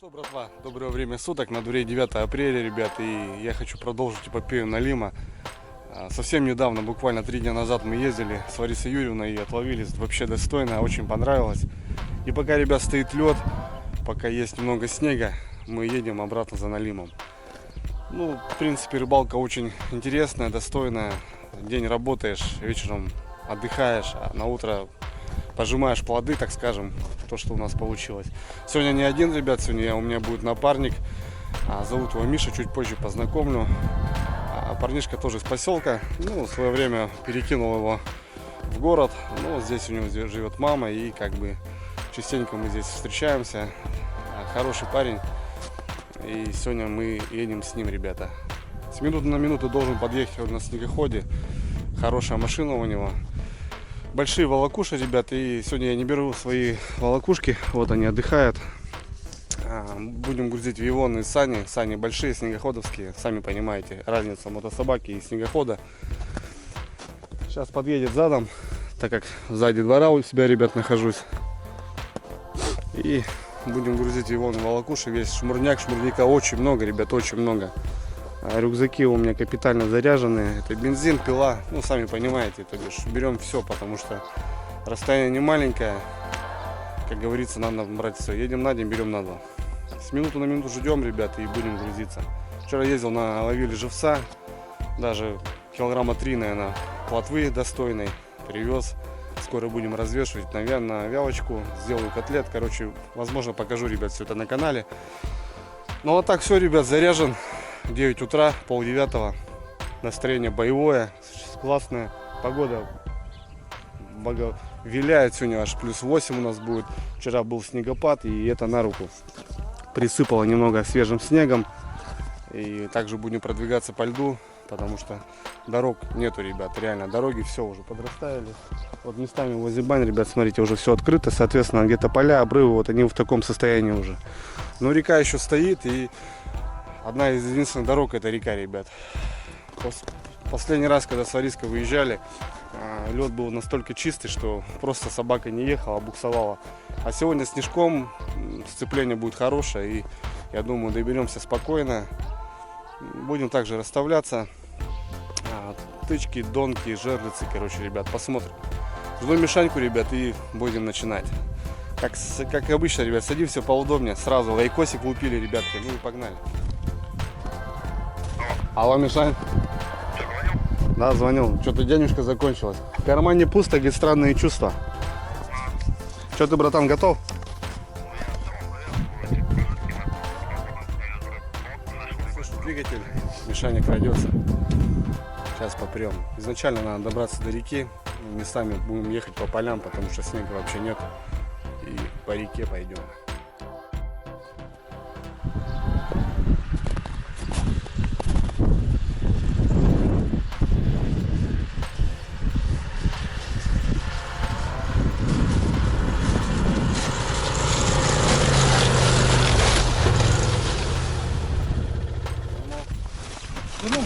Что, братва, доброе время суток, на дворе 9 апреля, ребят, и я хочу продолжить эпопею налима. Совсем недавно, буквально 3 дня назад, мы ездили с Ларисой Юрьевной и отловились вообще достойно, очень понравилось. И пока, ребят, стоит лед, пока есть немного снега, мы едем обратно за налимом. Ну, в принципе, рыбалка очень интересная, достойная. День работаешь, вечером отдыхаешь, а на утро пожимаешь плоды, так скажем, то, что у нас получилось. Сегодня не один, ребят, сегодня у меня будет напарник. Зовут его Миша, чуть позже познакомлю. Парнишка тоже из поселка. Ну, в свое время перекинул его в город. Ну, здесь у него живет мама, и как бы частенько мы здесь встречаемся. Хороший парень. И сегодня мы едем с ним, ребята. С минуты на минуту должен подъехать он на снегоходе. Хорошая машина у него. Большие волокуши, ребята, и сегодня я не беру свои волокушки, вот они отдыхают. Будем грузить вивоны сани, сани большие, снегоходовские, сами понимаете, разница мотособаки и снегохода. Сейчас подъедет задом, так как сзади двора у себя, ребят, нахожусь. И будем грузить вивоны волокуши, весь шмурняк, шмурняка очень много, ребят, очень много. Рюкзаки у меня капитально заряжены. Это бензин, пила. Ну, сами понимаете, то бишь берем все, потому что расстояние не маленькое. Как говорится, надо брать все. Едем на день, берем на два. С минуты на минуту ждем, ребят, и будем грузиться. Вчера ездил ловили живца. Даже килограмма 3, наверное, плотвы достойной привез. Скоро будем развешивать на вялочку. Сделаю котлет. Короче, возможно, покажу, ребят, все это на канале. Ну, а так все, ребят, заряжен. 9 утра, пол-9, настроение боевое, классная погода, виляет сегодня, аж плюс 8 у нас будет. Вчера был снегопад, и это на руку. Присыпало немного свежим снегом, и также будем продвигаться по льду, потому что дорог нету, ребят, реально дороги все уже подрастаяли. Вот местами возле бань, ребят, смотрите, уже все открыто, соответственно, где-то поля, обрывы, вот они в таком состоянии уже. Но река еще стоит, и одна из единственных дорог — это река, ребят. Последний раз, когда с Лариской выезжали, лед был настолько чистый, что просто собака не ехала, а буксовала. А сегодня снежком сцепление будет хорошее, и я думаю, доберемся спокойно. Будем также расставляться. Тычки, донки, жерлицы, короче, ребят, посмотрим. Жду мешаньку, ребят, и будем начинать. Как обычно, ребят, садимся поудобнее, сразу лайкосик лупили, ребятки, ну и погнали. Алло, Мишань. Да, звонил. Что-то денежка закончилась. В кармане пусто, говорит, странные чувства. Что ты, братан, готов? Слушай, двигатель. Мишаня крадется. Сейчас попрем. Изначально надо добраться до реки. Местами будем ехать по полям, потому что снега вообще нет. И по реке пойдем.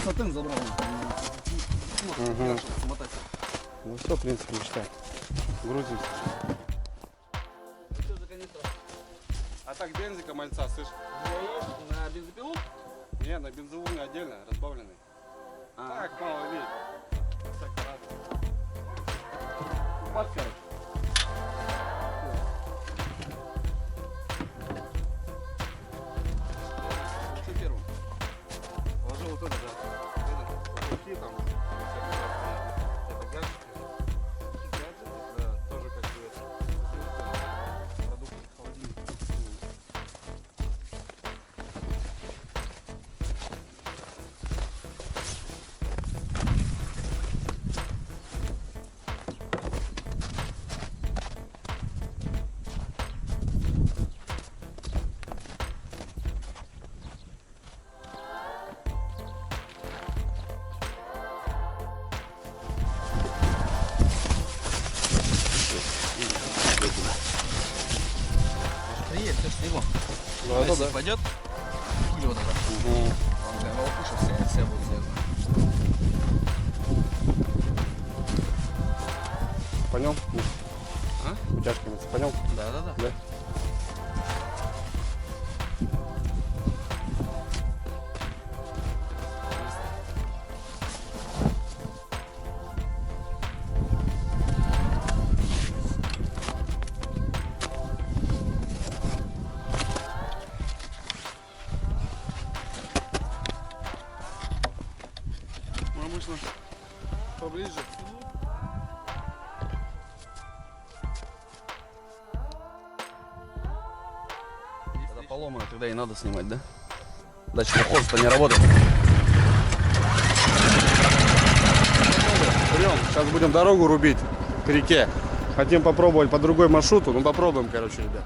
Сатен забрал. Ну все, в принципе, считай. Грузимся. А так бензика мальца, слышь? На бензопилу? Не, на бензовую отдельно, разбавленный. Так, мало лей. Упад, короче. Что первым? Положил вот это, да. Руки там. Это гаджеты. Да, тоже как бы это. Продукты холодильника. Есть, все снегом. Ну, это да. Пойдет? Или вот это? Угу. Для волокуша все будут связаны. Понял? А? Утяжками, понял? Да. Да. поломано, тогда и надо снимать, да? Датчик ход-то не работает. Берем, сейчас будем дорогу рубить к реке. Хотим попробовать по другой маршруту, ну попробуем, короче, ребят.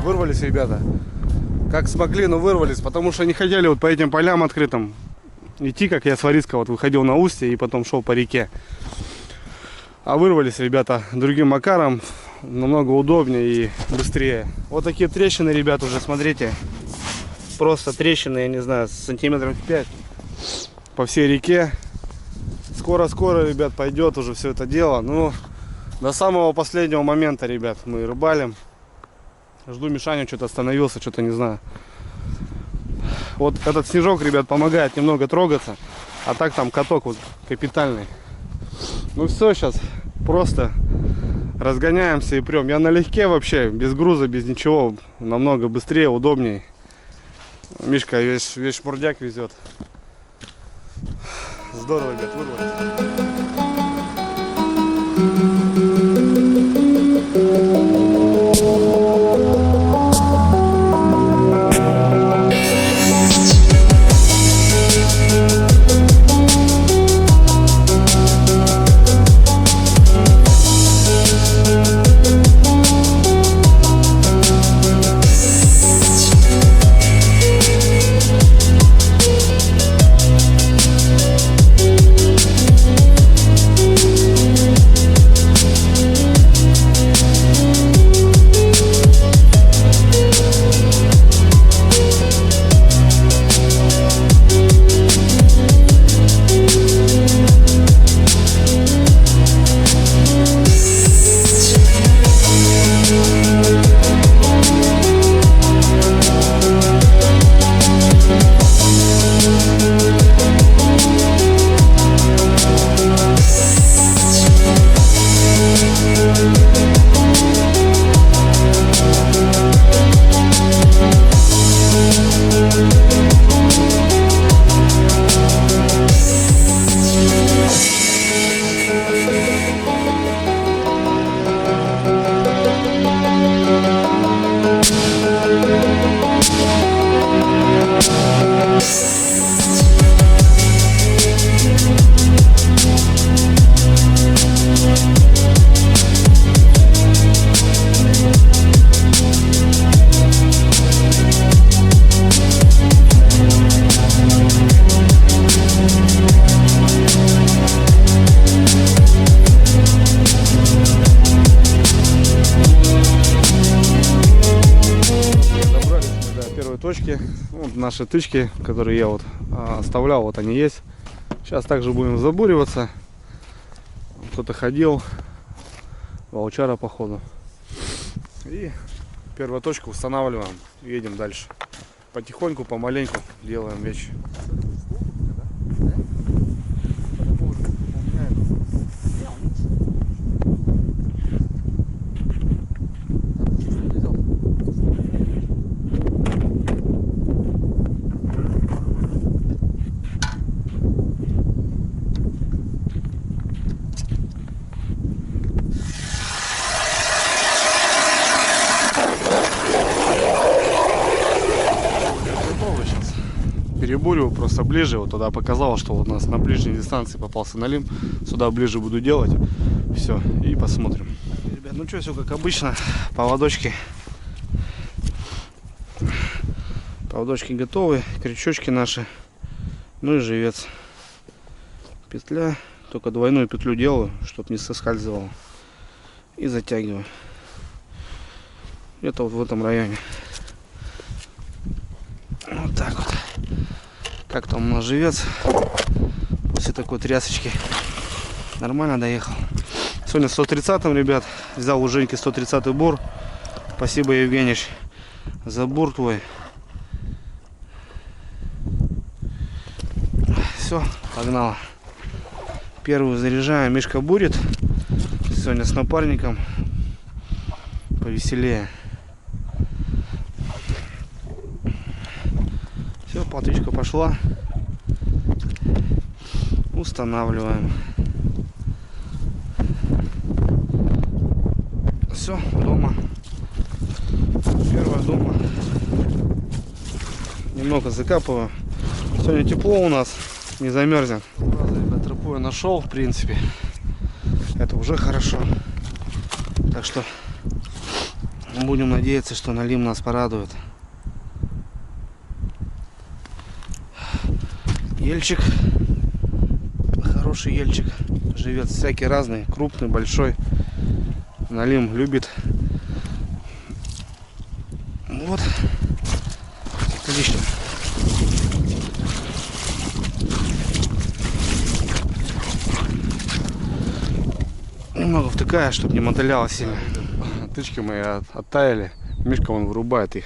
Вырвались, ребята, как смогли, но вырвались, потому что не хотели вот по этим полям открытым идти, как я с Вариска вот выходил на устье и потом шел по реке. А вырвались, ребята, другим макаром, намного удобнее и быстрее. Вот такие трещины, ребята, уже смотрите, просто трещины, я не знаю, сантиметров 5 по всей реке. Скоро-скоро, ребят, пойдет уже все это дело. Ну, до самого последнего момента, ребят, мы рыбалим. Жду Мишаню, что-то остановился, что-то не знаю. Вот этот снежок, ребят, помогает немного трогаться. А так там каток вот капитальный. Ну все, сейчас просто разгоняемся и прем. Я налегке вообще, без груза, без ничего. Намного быстрее, удобнее. Мишка весь шмурдяк везет. Здорово, ребят, вырвались. тычки. Вот наши тычки, которые я вот оставлял, вот они есть. Сейчас также будем забуриваться. Кто-то ходил, волчара походу. И первую точку устанавливаем, едем дальше. Потихоньку, помаленьку делаем вещи. Перебурю просто ближе, вот туда показал, что вот у нас на ближней дистанции попался налим, сюда ближе буду делать, все, и посмотрим. Ребят, ну что, все как обычно, поводочки готовы, крючочки наши, ну и живец, петля, только двойную петлю делаю, чтобы не соскальзывало, и затягиваю, где-то вот в этом районе, вот так вот. Как там у нас живец после такой трясочки? Нормально доехал. Сегодня 130-м, ребят. Взял у Женьки 130-й бур. Спасибо, Евгеньевич, за бур твой. Все, погнало. Первую заряжаем. Мишка бурит. Сегодня с напарником. Повеселее. Все, платочка пошла. Устанавливаем. Все, дома. Первая дома. Немного закапываю. Сегодня тепло у нас. Не замерзнем. Ребят, тропу я нашел, в принципе. Это уже хорошо. Так что будем надеяться, что налим нас порадует. Ельчик, хороший ельчик, живет всякий разный, крупный, большой, налим любит. Вот, отлично. Немного втыкаю, чтобы не мотыляло сильно. Тычки мои оттаяли, Мишка он вырубает их.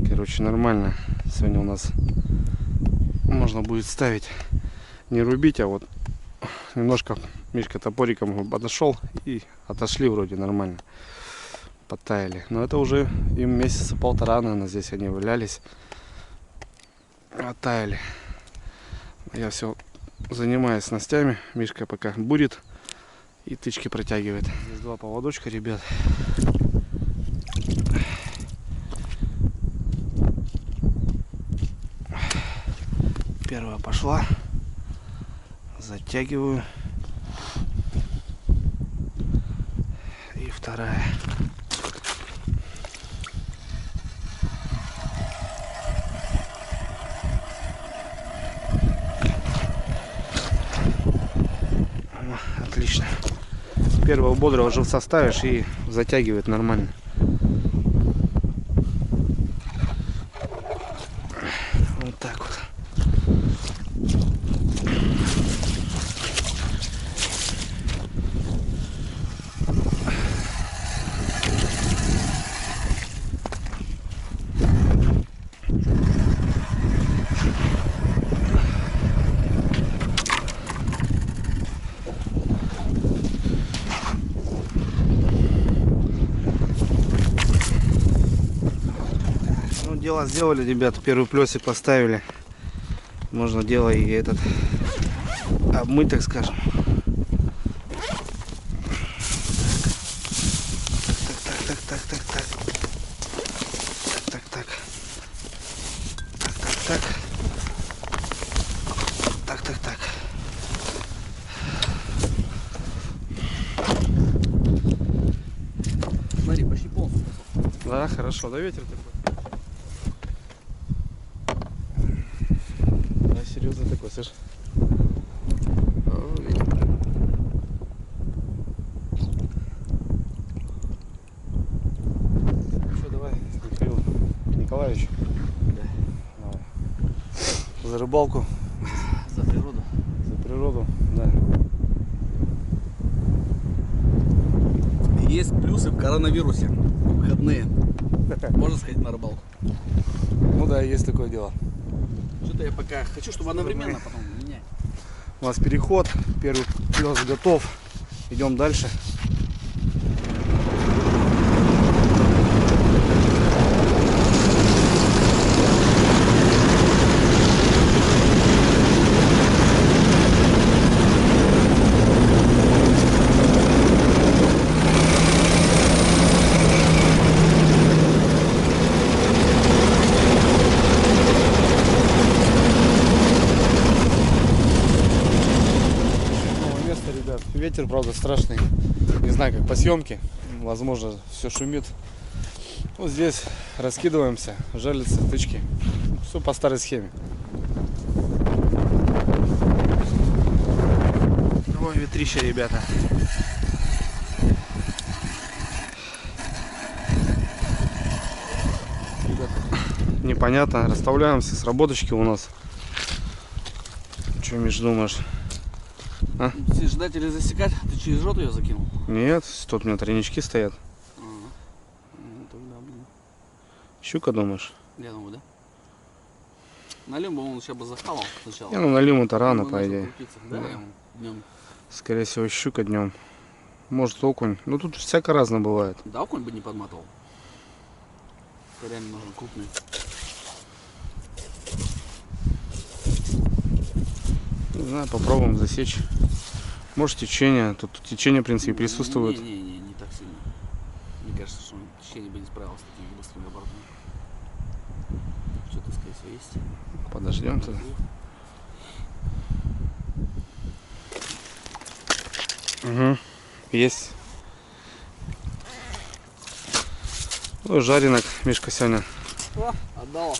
Короче, нормально. Сегодня у нас можно будет ставить, не рубить, а вот немножко Мишка топориком подошел и отошли вроде нормально, подтаяли. Но это уже им месяца полтора, наверное, здесь они валялись, оттаяли. Я все занимаюсь снастями, Мишка пока бурит и тычки протягивает. Здесь два поводочка, ребят. Первая пошла, затягиваю, и вторая. Отлично. Первого бодрого живца ставишь и затягивает нормально. Вот так вот. Дело сделали, ребят, первый плесик поставили. Можно дело и этот обмыть, так скажем. Так. Смотри, почти полностью. Да, хорошо, да, ветер такой. Да, серьезно такой, слышь. Что, давай, Михаил Николаевич. Да. За рыбалку. За природу. За природу, да. Есть плюсы в коронавирусе. Выходные. Можно сходить на рыбалку. Ну да, есть такое дело. Что-то я пока хочу, чтобы одновременно потом менять. У нас переход. Первый плёс готов. Идем дальше. Ребят, ветер, правда, страшный. Не знаю, как по съемке. Возможно, все шумит. Вот здесь раскидываемся, жалятся тычки. Все по старой схеме. Ой, ветрище, ребята. Непонятно. Расставляемся с работочки у нас. Че, Миш, думаешь? А? Ждать или засекать? Ты через рот ее закинул? Нет, тут у меня тройнички стоят. Ну, тогда, блин. Щука, думаешь? Я думаю, да? На лимбу он сейчас бы захавал сначала. Не, ну на лиму-то рано, Он по начал идее. крутиться. Да, я ему днем. Скорее всего, щука днем. Может, окунь. Ну тут всяко разно бывает. Да, окунь бы не подматывал. Это реально нужен крупный. Не знаю, попробуем засечь. Может, течение. Тут течение, в принципе, присутствует. Не так сильно. Мне кажется, что течение бы не справилось с такими быстрыми оборотами. Что-то, скорее всего, есть. Подождем тогда. Угу. Есть. Ну, жаренок, Мишка, сегодня. О, отдала.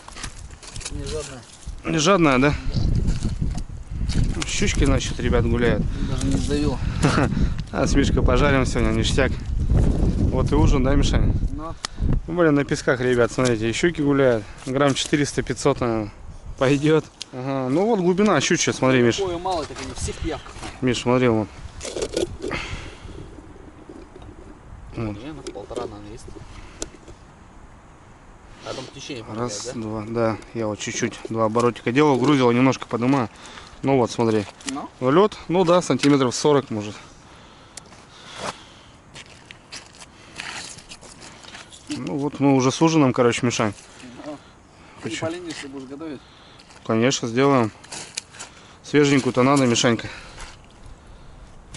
Не жадная. Не жадная, да? Щучки, значит, ребят, гуляют. Даже не сдавила. А с Мишкой пожарим сегодня, ништяк. Вот и ужин, да, Мишань? Но. Более на песках, ребят, смотрите, и щуки гуляют. Грамм 400-500, наверное, пойдет. Ага. Ну вот глубина щучья, смотри, Миш. Такое мало, так они всех пьявках. Миш, смотри, вон. Вот. Наверное, полтора, наверное, есть. А там течение Раз, помогает, да? два, да. Я вот чуть-чуть два оборотика делал, грузил, немножко поднимаю. Ну вот, смотри. Ну? Лед, ну да, сантиметров 40 может. Ну вот мы уже с ужином, короче, Мишань. Ты не поленишься, будешь готовить? Конечно, сделаем. Свеженькую-то надо, Мишанька.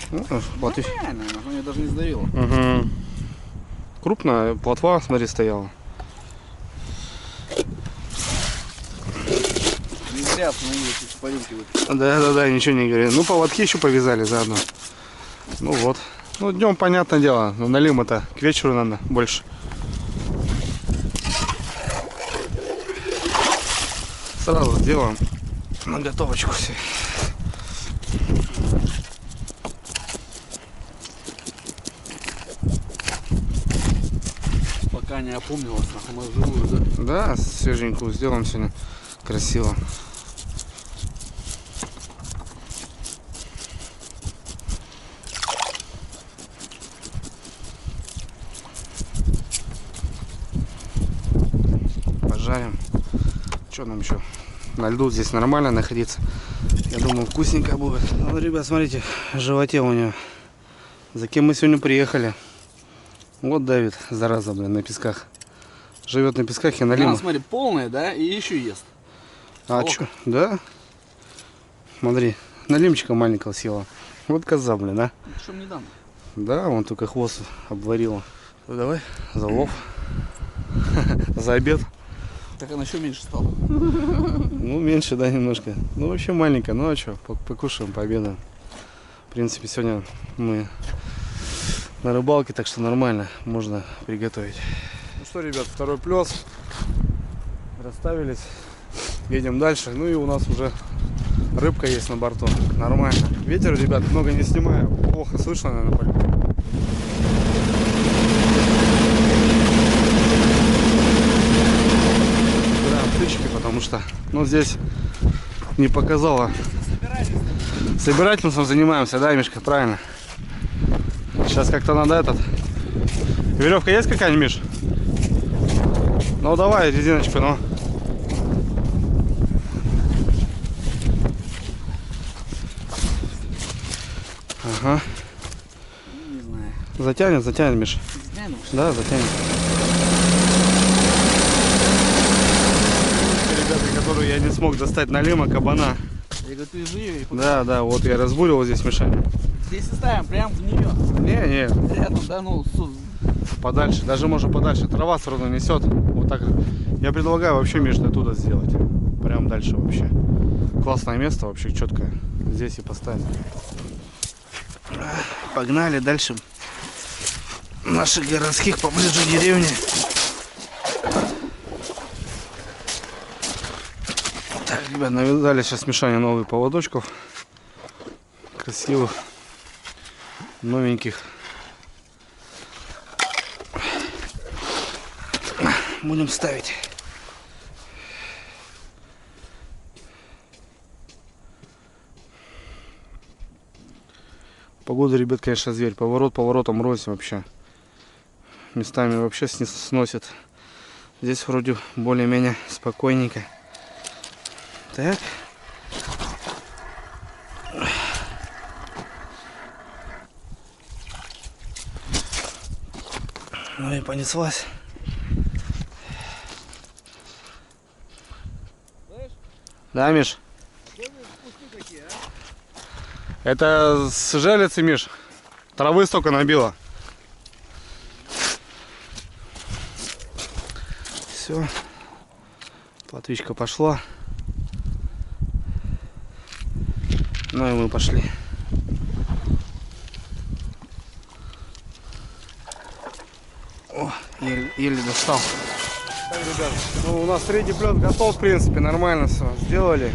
Ну, плотви. Реально, она меня даже не сдавила. Угу. Крупная плотва, смотри, стояла. Не зря остановились эти парилки. Да, ничего не говори. Ну, поводки еще повязали заодно. Ну вот. Ну, днем, понятное дело, но налим это к вечеру надо больше. Сразу сделаем на готовочку все. Пока не опомнилась, нахуй, мы живую, да? Да, свеженькую сделаем сегодня. Красиво. Пожарим. Что нам еще? На льду здесь нормально находиться. Я думаю, вкусненько будет. Ну, ребят, смотрите, в животе у него. За кем мы сегодня приехали? Вот Давид, зараза, блин, на песках. Живет на песках и на лиму. Смотри, полная, да, и еще ест. А что? Да? Смотри, налимчика маленького съела. Вот коза, блин, а? Что мне дам? Да, вон только хвост обварила. Ну, давай, за улов. За обед. Так она еще меньше стала. Ну, меньше, да, немножко. Ну, вообще маленькая. Ну, а что, покушаем, пообедаем. В принципе, сегодня мы на рыбалке, так что нормально, можно приготовить. Ну что, ребят, второй плес. Расставились. Едем дальше. Ну и у нас уже рыбка есть на борту. Нормально. Ветер, ребят, много не снимаю. Плохо слышно, наверное, поле. Птички, потому что, ну, здесь не показала. Собирательством занимаемся, да, Мишка, правильно? Сейчас как-то надо этот... Веревка есть какая-нибудь, Миш? Ну давай резиночку, ну. Ага. Не знаю. Затянет, Миш. Затянешь? Да, затянет. Ребята, которую я не смог достать налима, кабана. Я говорю, ты живи. Да, вот я разбурил здесь Мишаня. Здесь оставим, прям в нее. Не, Рядом, да, ну, подальше, даже можно подальше. Трава все равно несет. Вот так. Я предлагаю вообще, Миш, оттуда сделать. Прям дальше вообще. Классное место вообще, четкое. Здесь и поставим. Погнали дальше. Наших городских поближе к деревне. Так, ребят, навязали сейчас Мишане новых поводочков. Красивых. Новеньких. Будем ставить. Погода, ребят, конечно, зверь. Поворотом рознь вообще. Местами вообще сносит. Здесь вроде более-менее спокойненько. Так. Ну и понеслась. Да, Миш? Это с желицы, Миш. Травы столько набило. Все. Плотвичка пошла. Ну и мы пошли. О, еле достал. Так, ребят, ну, у нас третий плет готов, в принципе, нормально все сделали.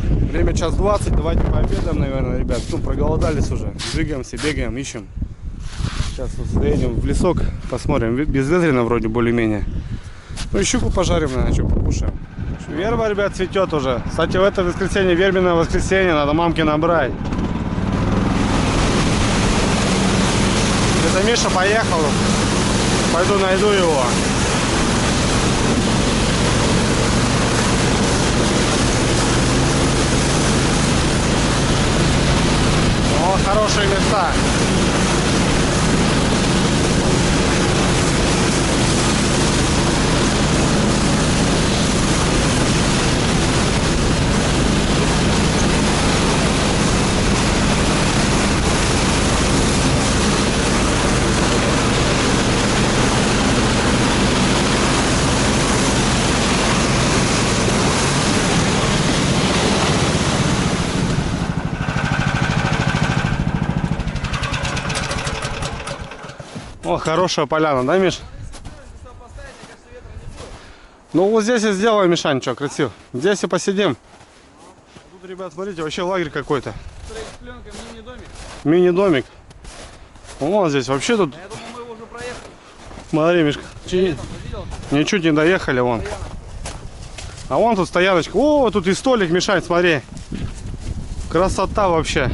Время 1:20, давайте пообедаем, наверное, ребят. Ну, проголодались уже. Двигаемся, бегаем, ищем. Сейчас вот заедем в лесок, посмотрим. Безветренно вроде более-менее. Ну и щуку пожарим, наверное, что покушаем. Верба, ребят, цветет уже. Кстати, в это воскресенье, вербенное воскресенье, надо мамке набрать. Это Миша поехал. Пойду найду его. О, хорошие места. О, хорошая поляна, да, Миш? Ну вот здесь и сделаем, Мишань, что, красиво. Здесь и посидим. Тут, ребят, смотрите, вообще лагерь какой-то. мини-домик. Мини-домик. Вон здесь вообще тут. Я думаю, мы его уже проехали. Смотри, Мишка. Ничуть не доехали, вон. А вон тут стояночка. О, тут и столик, Мишань, смотри. Красота вообще.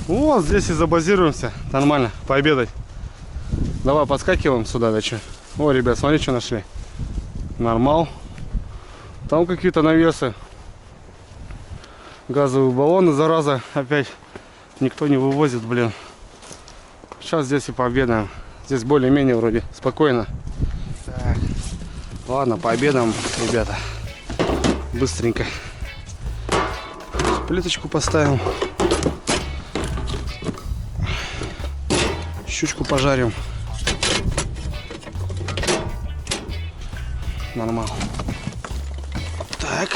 Вот здесь и забазируемся. Нормально, пообедать. Давай подскакиваем сюда, да что. О, ребят, смотри, что нашли. Нормал. Там какие-то навесы. Газовые баллоны, зараза, опять никто не вывозит, блин. Сейчас здесь и пообедаем. Здесь более-менее вроде спокойно. Так. Ладно, пообедаем, ребята. Быстренько. Плиточку поставим. Щучку пожарим. Нормально. Так.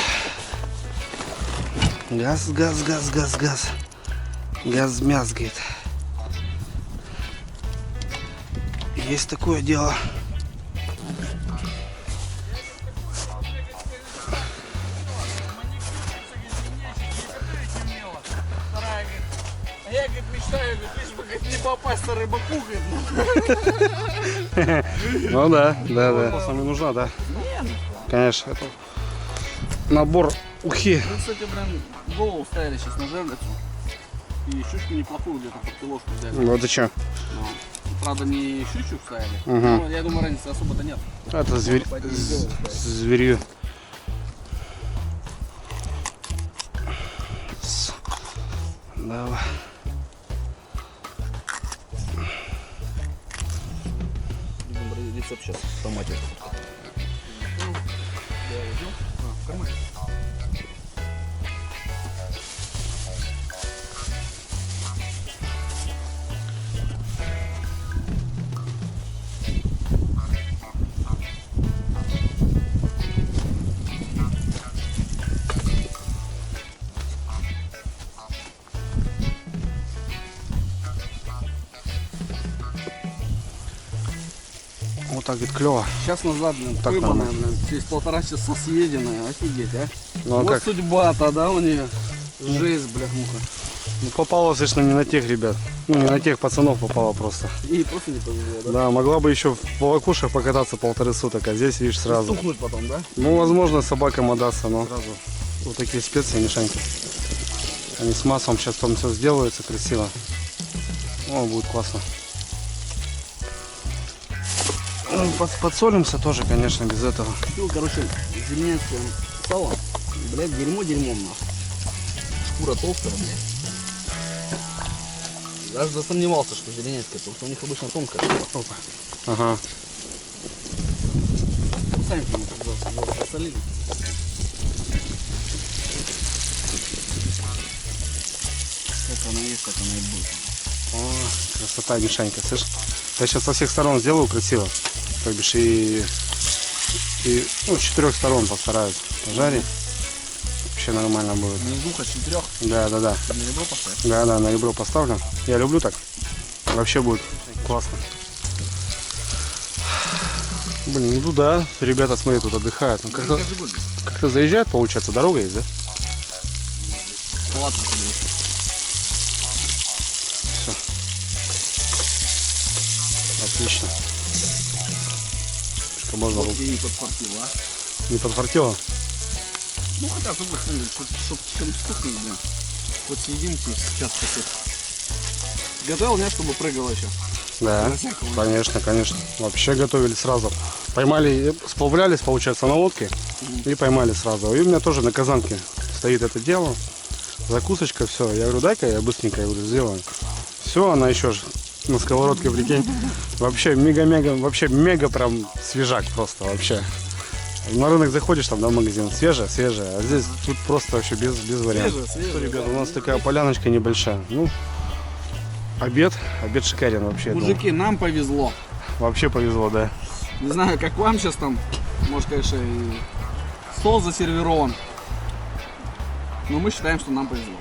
Газ. Газ мязгает. Есть такое дело. Я, говорит, мечтаю, лишь бы, говорит, не попасть на рыбаку, говорит. Ну да. С вами нужна, да? Конечно. Это набор Ухи. Мы, кстати, блин, голову ставили сейчас на жерлицу. И щучку неплохую где-то под килошку взяли. Ну это что? Но, правда, не щучку ставили. Мгм. Но я думаю, разницы особо-то нет. Это зверь... Можно пойти сделать, да. зверью. Давай. Будем рецепт сейчас в томате. Вот так ведь клево. Сейчас назад, блин, Так пойманная, нормально. блин, через 1,5 часа съеденная, офигеть, а? Ну а Вот как? судьба-то, да, у нее? Жесть, бляха-муха. Ну, попала, слышно, не на тех ребят. Ну, не на тех пацанов попала просто. И просто не повезло, да? Да, могла бы еще в волокушах покататься 1,5 суток, а здесь, видишь, сразу. Тухнуть потом, да? Ну, возможно, собакам отдастся, но сразу. Вот такие специи, Мишаньки. Они с маслом сейчас там все сделаются красиво. О, будет классно. Ну, подсолимся тоже, конечно, без этого. Ну, короче, зеленецкое сало, блядь, дерьмо дерьмом, нахуй. Шкура толстая, блядь. Даже засомневался, что зеленецкое, потому что у них обычно тонкая. Опа. Ага. Сами посолили. Как она есть, так она и будет. О, красота, Мишанька, слышь? Я сейчас со всех сторон сделаю красиво. То бишь и ну, с 4 сторон постараюсь пожарить. Вообще нормально будет. Внизу хоть 4, Да. на ребро поставить. Да, на ребро поставлю. Я люблю так. Вообще будет классно. Блин, ну да, ребята, смотри, тут отдыхают. Ну, как-то заезжают, получается, дорога есть, да? Ладно, Все. Отлично. Только можно вот ей не подфартило, а? не подфартило. Ну хотя бы, чтоб чем стукнуть, блин. Хоть съединки сейчас хоть. Готовил, нет, чтобы прыгало еще? Да, конечно. Вообще готовили сразу. Поймали, сплавлялись, получается, на лодке и поймали сразу. И у меня тоже на казанке стоит это дело. Закусочка, все. Я говорю, дай-ка я быстренько сделаю. Все, она еще ж на сковородке, прикинь. Вообще мега прям свежак просто вообще. На рынок заходишь, там, да, в магазин, свежая, а здесь тут просто вообще без вариантов. Что, ребята, у нас такая поляночка небольшая. Ну, обед шикарен вообще. Мужики, нам повезло. Вообще повезло, да. Не знаю, как вам сейчас там, может, конечно, и стол засервирован. Но мы считаем, что нам повезло.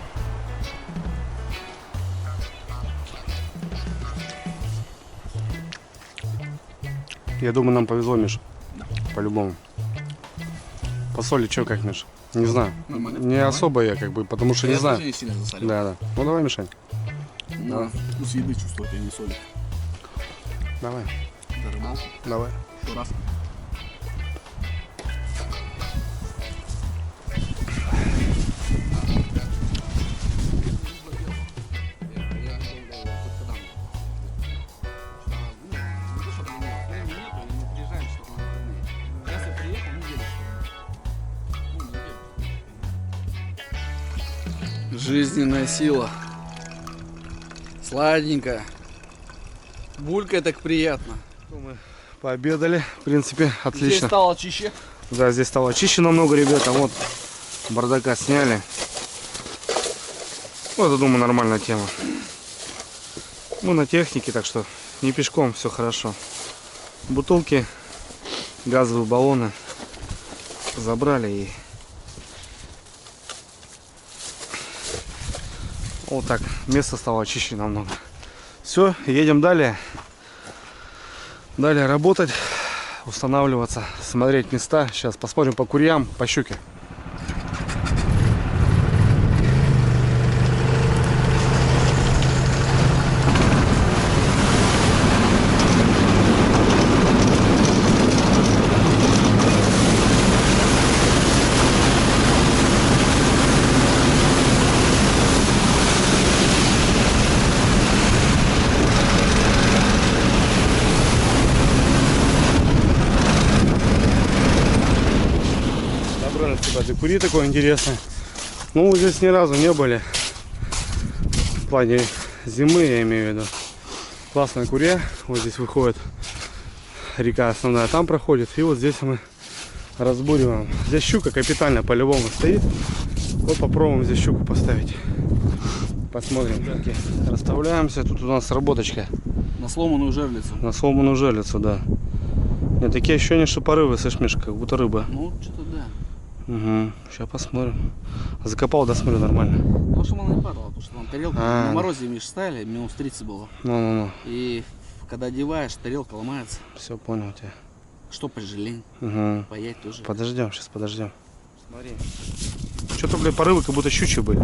Я думаю, нам повезло, Миш. По-любому. По соли что, как, Миш? Не знаю. Нормально. Не особо я, как бы, потому что не Я знаю. тоже не сильно засолил. Да. Ну давай, Мишань. Да. Вкус еды чувствовать, а не соли. Давай. За рыбалку. Давай. Еще раз. Жизненная сила. Сладенькая. Булькает так приятно. Мы пообедали, в принципе, Здесь отлично. стало чище. Да, здесь стало чище намного, ребята. Вот, бардака сняли. Вот, я думаю, нормальная тема. Мы на технике, так что не пешком, все хорошо. Бутылки, газовые баллоны забрали и вот так, место стало чище намного. Все, едем далее. Далее работать, устанавливаться, смотреть места. Сейчас посмотрим по курьям, по щуке. ребята, кури такой интересный. Ну, мы здесь ни разу не были. В плане зимы, я имею в виду. Классная курья. Вот здесь выходит река основная, там проходит. И вот здесь мы разбуриваем. Здесь щука капитально по-любому стоит. Вот попробуем здесь щуку поставить. Посмотрим. Расставляемся. Тут у нас работочка. На сломанную жерлицу. На сломанную жерлицу, да. Нет, такие ощущения, что порывы, слышь, Миша, как будто рыба. Ну, что-то да. Угу. Сейчас посмотрим. Закопал, да, смотрю, нормально. Потому что она не падала, потому что там тарелка А. на морозе, Миш, ставили, минус 30 было. Ну. И когда одеваешь, тарелка ломается. Все, понял тебя. Что пожалень, Угу. паять тоже. Подождем, сейчас подождем. Смотри. Что-то, блядь, порывы как будто щучьи были.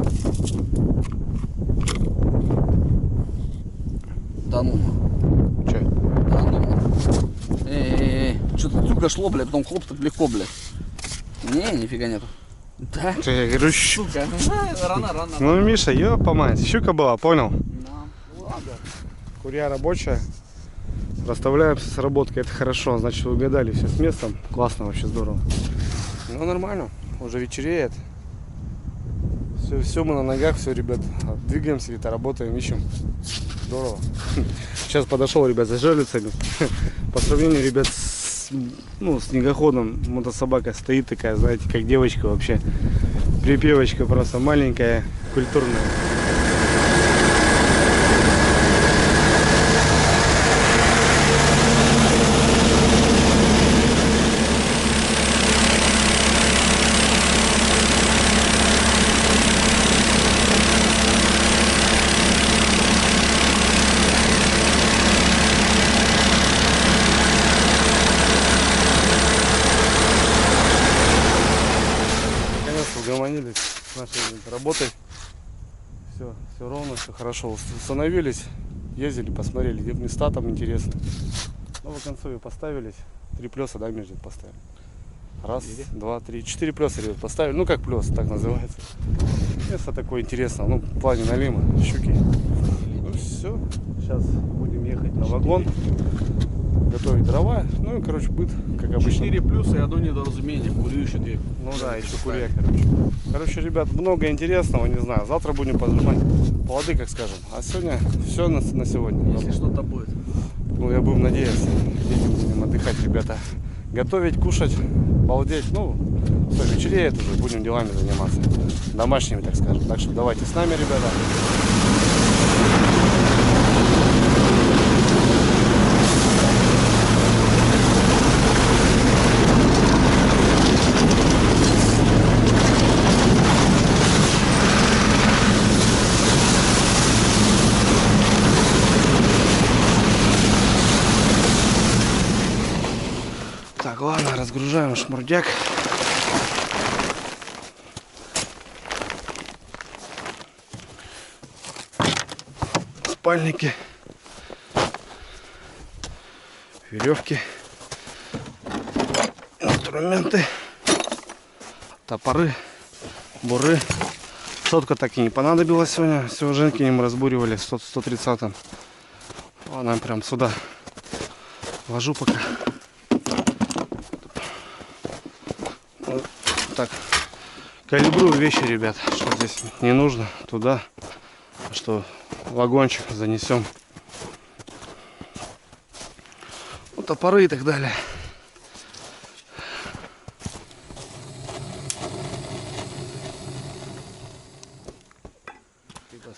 Да ну. Че? Да ну. Что-то тюка шло, блядь, потом хлоп так легко, блядь. Не, нифига нету. Да? Я говорю, Сука, рано. Ну, Миша, ёпа мать, щука была, понял? Да, ладно. Курья рабочая. Расставляемся с работкой, это хорошо. Значит, вы угадали все с местом. Классно, вообще здорово. Ну, нормально, уже вечереет. Все мы на ногах, все, ребят. Двигаемся, где-то работаем, ищем. Здорово. Сейчас подошел, ребят, за жерлицами. По сравнению, ребят, с снегоходом, мотособака стоит такая, знаете, как девочка вообще. Припевочка просто маленькая, культурная. Угомонились с нашей работой. Все ровно, все хорошо. Установились, ездили, посмотрели, где места там интересные. Новоконцове поставились. 3 плеса, да, между поставили. Раз, 2, 3, 4 плеса, ребят, поставили. Ну как плес, так называется. Место такое интересное. Ну, в плане налима, щуки. Ну все. Сейчас будем ехать на вагон. Готовить дрова. Ну и, короче, быт, как обычно. 4 плюса и одно недоразумение. Курю еще 2. Ну да, еще курья, короче. Короче, ребят, много интересного, не знаю. Завтра будем поджимать плоды, как скажем. А сегодня все на сегодня. Если что-то будет. Ну, я будем надеяться. Едем, будем отдыхать, ребята. Готовить, кушать, балдеть. Ну, все, вечереет уже, будем делами заниматься. Домашними, так скажем. Так что давайте с нами, ребята. Так, ладно, разгружаем шмурдяк. Спальники, веревки, инструменты, топоры, буры. Сотка так и не понадобилась сегодня. Все, Женьки им разбуривали 130-м. Ладно, прям сюда ложу пока. Вот так. Калибрую вещи, ребят. Что здесь не нужно, туда. Что вагончик занесем. Вот топоры и так далее.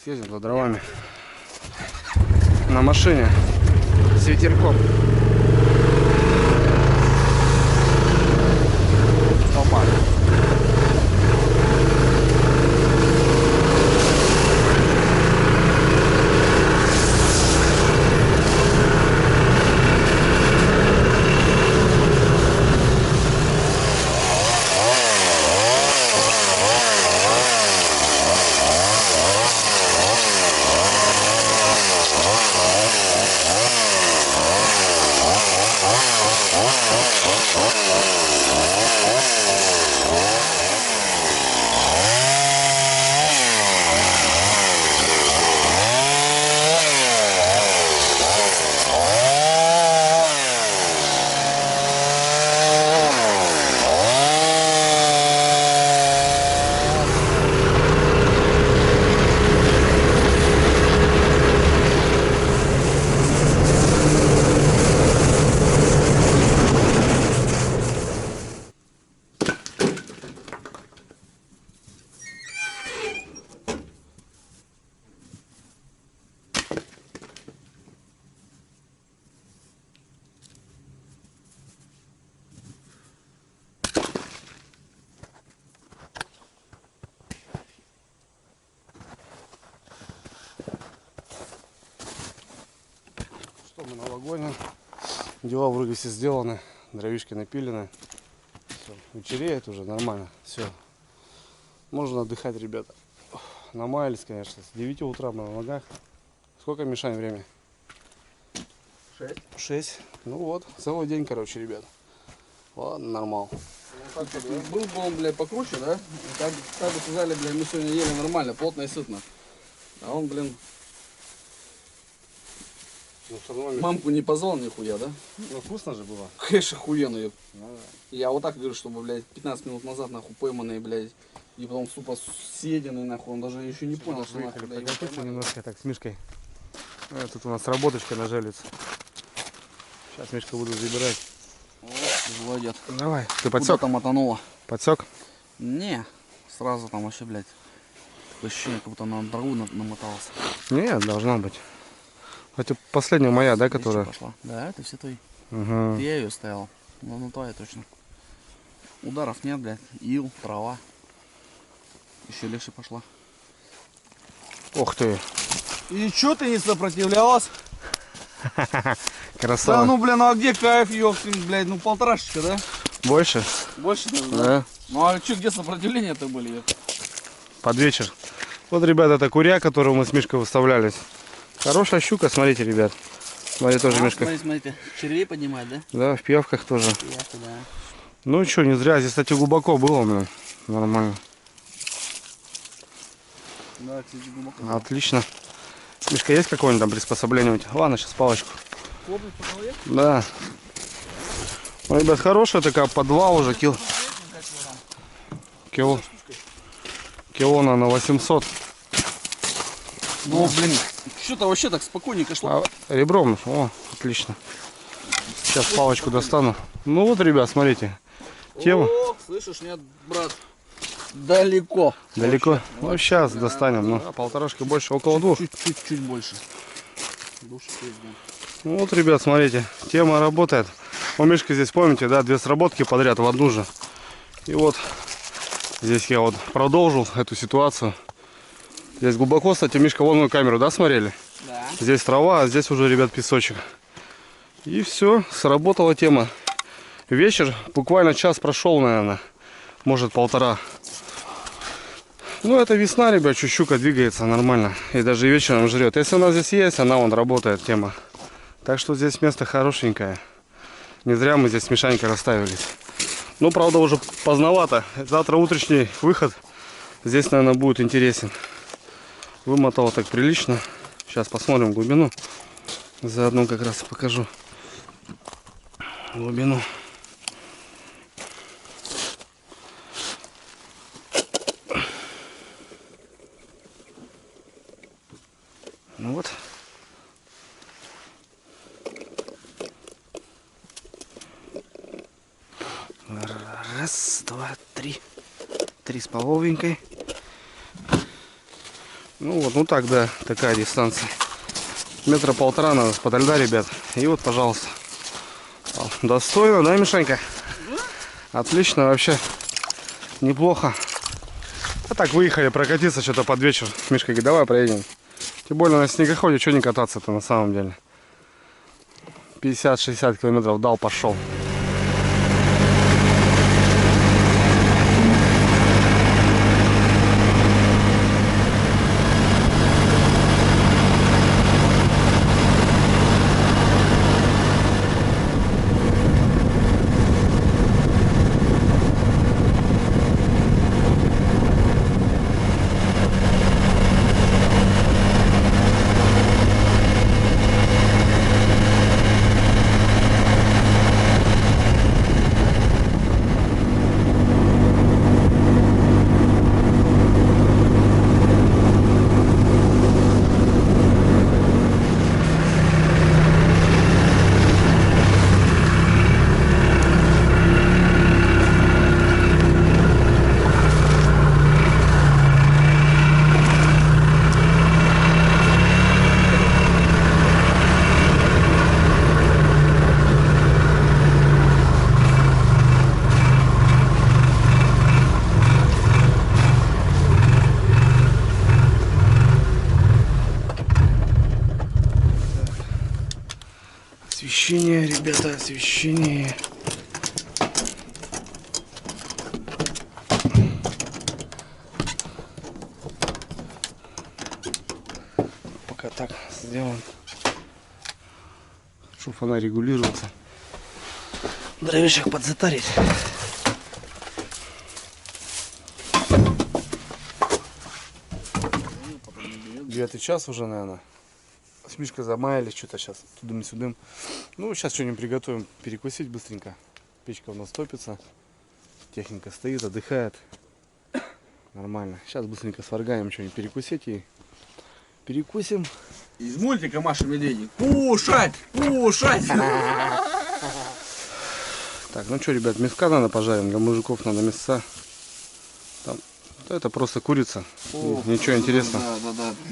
Съездим за дровами на машине с ветерком. Опа. Что мы новогодние. Дела вроде все сделаны. Дровишки напилены. Все, вечереет уже, нормально. Все. Можно отдыхать, ребята. Намаялись, конечно, с 9 утра мы на ногах. Сколько, Мишань, время? 6. 6. Ну вот, целый день, короче, ребят. Ладно, нормал. Был бы он, блядь, покруче, да? Так бы сказали, блядь, мы сегодня ели нормально, плотно и сытно. А он, блин, Ну, всё равно, мамку не позвал нихуя, да? ну, вкусно же было. Конечно, охуенно, ёп. Ну, да. Я вот так говорю, чтобы, блядь, 15 минут назад, нахуй, пойманные, блядь, и потом супа съеденный, нахуй, он даже еще не понял, что нахуй, да, его Приготовься поймали. немножко так с Мишкой. Тут у нас работочка на желез. Сейчас Мишка буду забирать. О, молодец. Давай. Ты Куда подсек? там мотануло? Подсек? Не, сразу там вообще, блядь, такое ощущение, как будто на дорогу намотался. Нет, должна быть. Это последняя моя, да, которая? Пошла. Да, это все твои. Угу. Я ее стоял. Ну, твоя точно. Ударов нет, блядь. Ил, трава. Еще легче пошла. Ух ты. И чё ты не сопротивлялась? Красава. Да ну, блин, ну а где кайф, ёхтин, блядь, ну полторашечка, да? Больше? Больше даже, да? Да. Ну а чё, где сопротивления-то были? Под вечер. Вот, ребят, это куря, которую мы с Мишкой выставлялись. Хорошая щука, смотрите, ребят. Смотри, тоже Мишка. Смотрите, червей поднимать, да? Да, в пиявках тоже. Ясно, да. Ну что, не зря. Здесь, кстати, глубоко было, блин. Нормально. Да, кстати, глубоко. Отлично. Мишка, есть какое-нибудь там приспособление у тебя? Ладно, сейчас палочку. Хлопнуть по голове? Да. Ну, ребят, хорошая такая, по 2 уже кило. Кило на 800. Ну, блин, что-то вообще так спокойненько шло. А ребром, о, отлично. Сейчас палочку достану. Ну вот, ребят, смотрите. Тема. О, слышишь, нет, брат, далеко. Далеко. Ну, сейчас достанем. Ну, полторашки больше, около 2. Чуть-чуть больше. Душа есть, да. Ну вот, ребят, смотрите, тема работает. У Мишки здесь, помните, да, 2 сработки подряд в одну же. И вот здесь я вот продолжил эту ситуацию. Здесь глубоко, кстати, Мишка, вон мою камеру, да, смотрели? Да. Здесь трава, а здесь уже, ребят, песочек. И все, сработала тема. Вечер, буквально час прошел, наверное, может 1,5. Ну, это весна, ребят, чуть щука двигается нормально. И даже вечером жрет. Если она здесь есть, она вон работает, тема. Так что здесь место хорошенькое. Не зря мы здесь с Мишанькой расставились. Ну, правда, уже поздновато. Завтра утренний выход. Здесь, наверное, будет интересен. Вымотало так прилично. Сейчас посмотрим глубину. Заодно как раз покажу глубину. Ну вот. Раз, два, три. 3 с половинкой. Ну вот, ну так, да, такая дистанция. 1,5 метра надо подо льда, ребят. И вот, пожалуйста. Достойно, да, Мишанька? Отлично, вообще. Неплохо. А так выехали прокатиться что-то под вечер. Мишка говорит, давай проедем. Тем более на снегоходе, что не кататься-то на самом деле. 50-60 километров дал, пошел. освещение, ребята, освещение. Пока так сделаем. Хорошо, фонарь регулируется. Дровишек подзатарить. Девятый час уже, наверное. С Мишкой замаялись, что-то сейчас тудым-сюдым. Ну, сейчас что-нибудь приготовим, перекусить быстренько. Печка у нас топится. Техника стоит, отдыхает. Нормально. Сейчас быстренько сваргаем что-нибудь перекусить и перекусим. Из мультика Маша Медведик. Кушать! Кушать! Так, ну что, ребят, мяска надо пожарим. Для мужиков надо мясца. Там, это просто курица. Ничего интересного.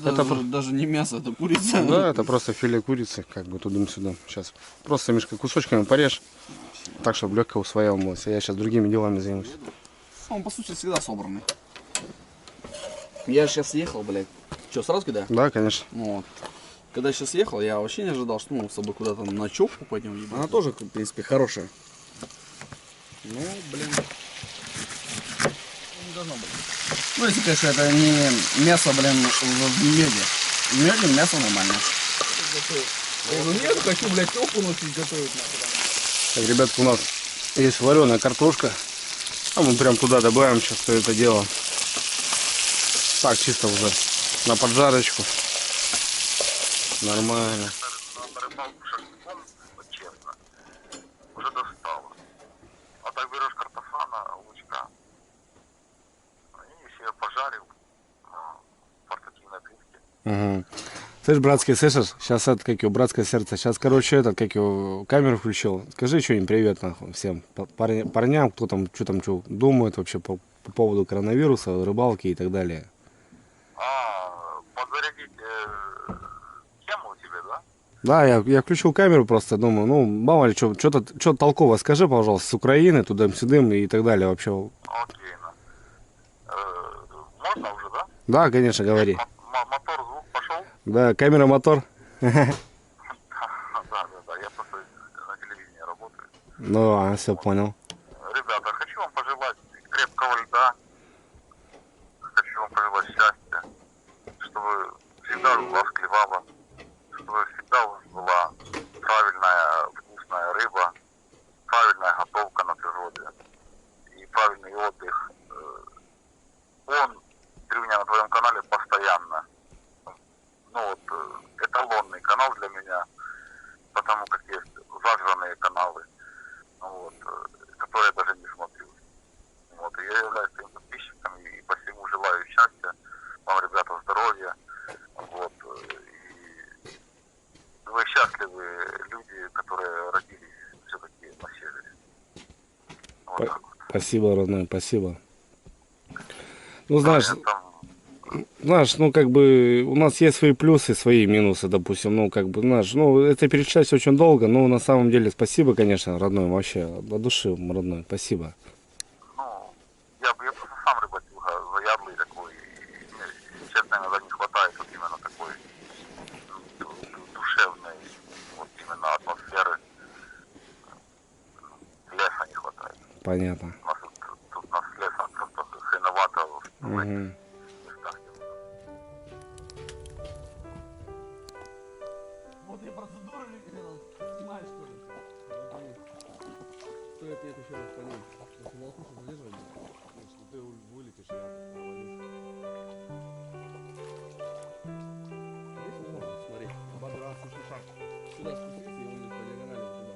Да. Это Даже не мясо, это курица. Да, это просто филе курицы, как бы тудым-сюдым. Сейчас просто, Мишка, кусочками порежь, так, чтобы легко усваивалось. А я сейчас другими делами займусь. Он, по сути, всегда собранный. Я же сейчас ехал, блядь. Че, сразу кидаю? Да, конечно. Вот. Когда я сейчас ехал, я вообще не ожидал, что мы с собой куда-то на чопку пойдем. Она тоже, в принципе, хорошая. Ну, блин. Не должно быть. Ну, если, конечно, это не мясо, блин, в меде. В меде мясо нормально. Ну, нет, хочу, блядь, тёлку научить готовить. Так, ребятки, у нас есть вареная картошка. А мы прям туда добавим сейчас все это дело. Так, чисто уже на поджарочку. Нормально. На рыбалку шашлыком, вот честно, уже достало. А так берешь картофана, лучка, и себе пожарил на портативной плитке. Угу. Слышь, братский, слышишь? Сейчас это, как его, братское сердце. Сейчас, короче, этот, как его, камеру включил. Скажи что-нибудь привет, нахуй, всем парням, кто там, что думает вообще по поводу коронавируса, рыбалки и так далее. Подзарядить тему тебе, да? Да, я включил камеру просто, думаю, ну, мало ли, что-то толково скажи, пожалуйста, с Украины, тудым-сюдым и так далее вообще. Окей, можно уже, да? Да, конечно, говори. Мотор, звук пошел? Да, камера, мотор. Да, я просто на телевидении работаю. Ну, все, понял. Ребята, хочу вам пожелать крепкого льда, хочу вам пожелать счастья, чтобы всегда у вас клевало, чтобы всегда у вас была правильная вкусная рыба, правильная готовка на природе и правильный отдых. Он, Дрюня, на твоем канале постоянно. Ну вот, эталонный канал для меня, потому как есть зажранные каналы, вот, которые я даже не смотрю. Вот, и я являюсь своим подписчиком и посему желаю счастья, вам, ребята, здоровья. Вот, и вы счастливы люди, которые родились все-таки на севере. Вот так вот. Спасибо, родной, спасибо. Ну, знаешь, Там, ну, как бы, у нас есть свои плюсы, свои минусы, допустим, ну, как бы, знаешь, ну, это перечислять очень долго, но на самом деле спасибо, конечно, родной, вообще, от души, родной, спасибо. ну, я просто сам рыбатюга, заядлый такой, и мне, честно, иногда не хватает вот именно такой душевной, вот именно атмосферы, леса не хватает. Понятно. У нас тут у нас с лесом просто хреновато в этих Мгм. местах. Вот я процедуру снимаю, что ли? Стоит мне еще раз понять. Если волкушу задерживать, что ты вылетишь, я здесь можно, смотри, ободрал сушный шаг. Сюда спуститься, и он по диагонали вот туда.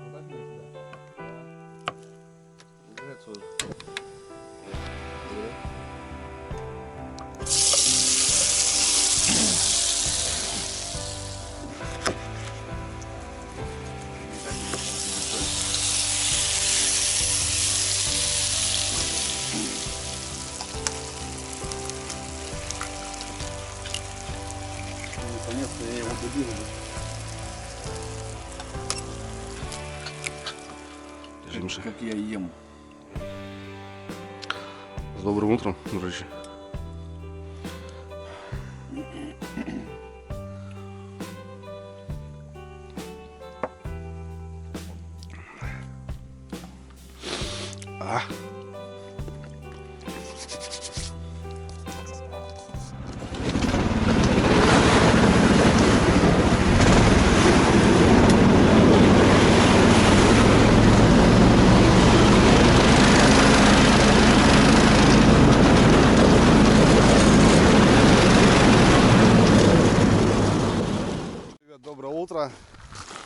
Вот так или сюда? Убирать свою. Наконец-то я его добил. Держимся. Как я ем. С добрым утром, дружище.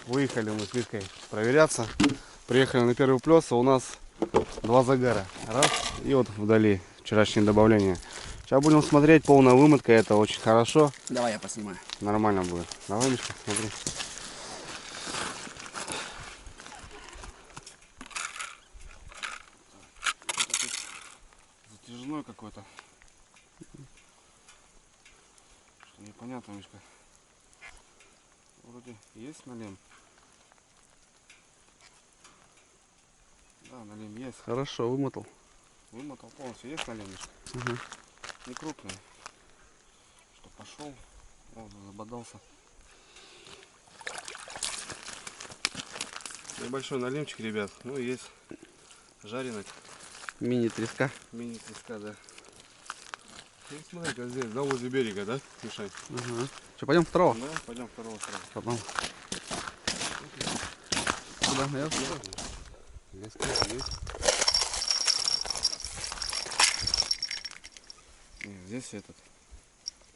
Выехали мы с Мишкой проверяться. Приехали на первый плес, а у нас 2 загара. Раз, и вот вдали вчерашнее добавление. Сейчас будем смотреть, полная вымытка, это очень хорошо. Давай я поснимаю. Нормально будет. Давай, Мишка, смотри. Затяжной какой-то. Что непонятно, Мишка. Вроде есть налим. Да, налим есть. Хорошо, вымотал. Вымотал полностью. Есть налим, Мишка? Угу. Не крупный. Что пошел. Он забодался. Небольшой налимчик, ребят. Ну есть жареный. Мини-треска. Мини-треска, да. Ну, смотри-ка здесь, да, возле берега, да, Мишань? Угу. Что, пойдем второго? Да, пойдем второго сразу. Потом. Куда? Я? Леска есть. Нет, здесь этот.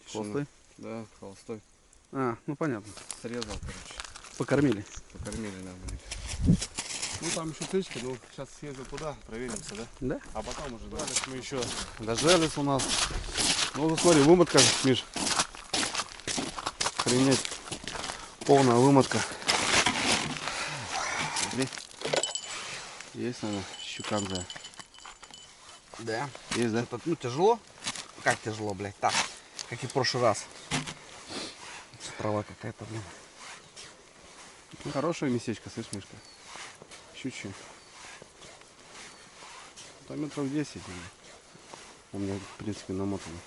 Тишина. Холостой? Да, холостой. А, ну понятно. Срезал, короче. Покормили. Покормили нам. Ну там еще тычка, ну сейчас съездим туда, проверимся, да? Да? А потом уже дождались мы еще. Дождались у нас. Ну вот смотри, вымотка, Миш. Охренеть. Полная вымотка. Смотри. Есть, наверное, щуканза. Да. Есть, да? Ну тяжело? Как тяжело, блядь? Так, как и в прошлый раз. Трава какая-то, блин. Ну, хорошее местечко, слышь, Мишка. Щучье. Там метров 10. Наверное. У меня, в принципе, намотано.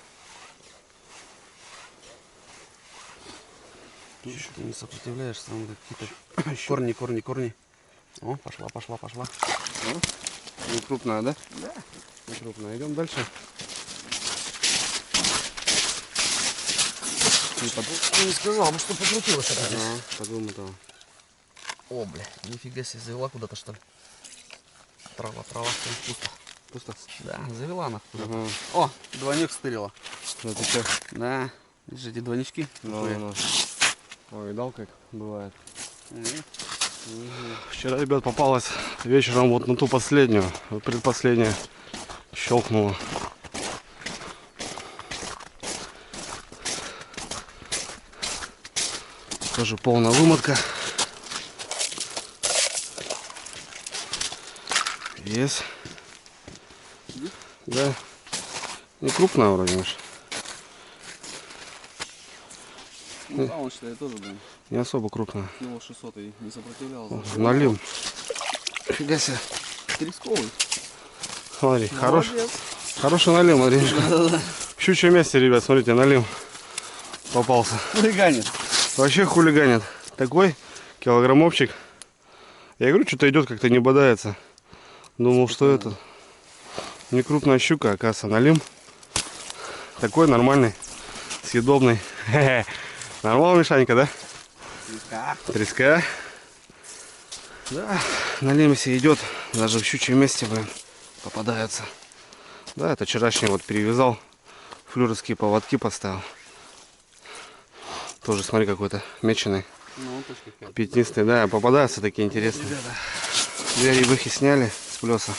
Чуть ты не сопротивляешься, там какие-то корни. О, пошла. Не крупная, да? Да. Не крупная. Идем дальше. Не сказал, ну что покрутилось это здесь. Подумай там. О, бля, нифига себе, завела куда-то, что ли? Трава, пусто. Пусто. Да, завела она куда-то. Ага. О, двойник стырила. Это что? Да, видишь, эти двойнички. Ну. Ой, видал, как бывает. Мгм. Вчера, ребят, попалась вечером вот на ту последнюю, вот предпоследняя щелкнула. Тоже полная вымотка. Есть. Да. Не крупная вроде, Маш. Ну, да, он считает тоже, блин. Не особо крупная. Кило 600 и не сопротивлялся. Налим. Фига себе. Тресковый. Смотри, хороший налим, смотри. В щучьем месте, ребят, смотрите, налим попался. Хулиганит. Вообще хулиганит. Такой килограммовчик. Я говорю, что-то идет, как-то не бодается. Думал, что это не крупная щука, оказывается, налим. Такой нормальный, съедобный. Нормально, Мишанька, да? Треска. Да, на лемесе идет, даже в щучьем месте, блин, попадается. Да, это вчерашний вот перевязал, флюровские поводки поставил. Тоже, смотри, какой-то меченый, Ну, точно какая-то. пятнистый, да, попадаются такие интересные. Две рябыхи сняли с плеса,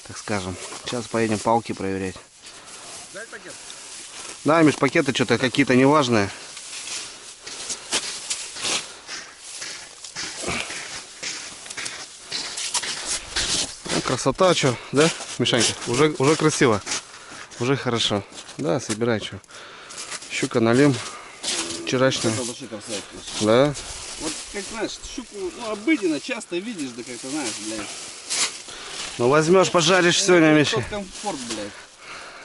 так скажем. Сейчас поедем палки проверять. Дай пакет. Да, Миш, пакеты что-то какие-то неважные. Ну, красота, что, да, Мишанька? Уже красиво, уже хорошо. Да, собирай, что. Щука налим. Вчерашняя. Это вообще красавец. Да. Вот, как знаешь, щуку, ну, обыденно, часто видишь, да как-то знаешь, блядь. Ну возьмешь, пожаришь сегодня, Миша. Тот комфорт, блядь.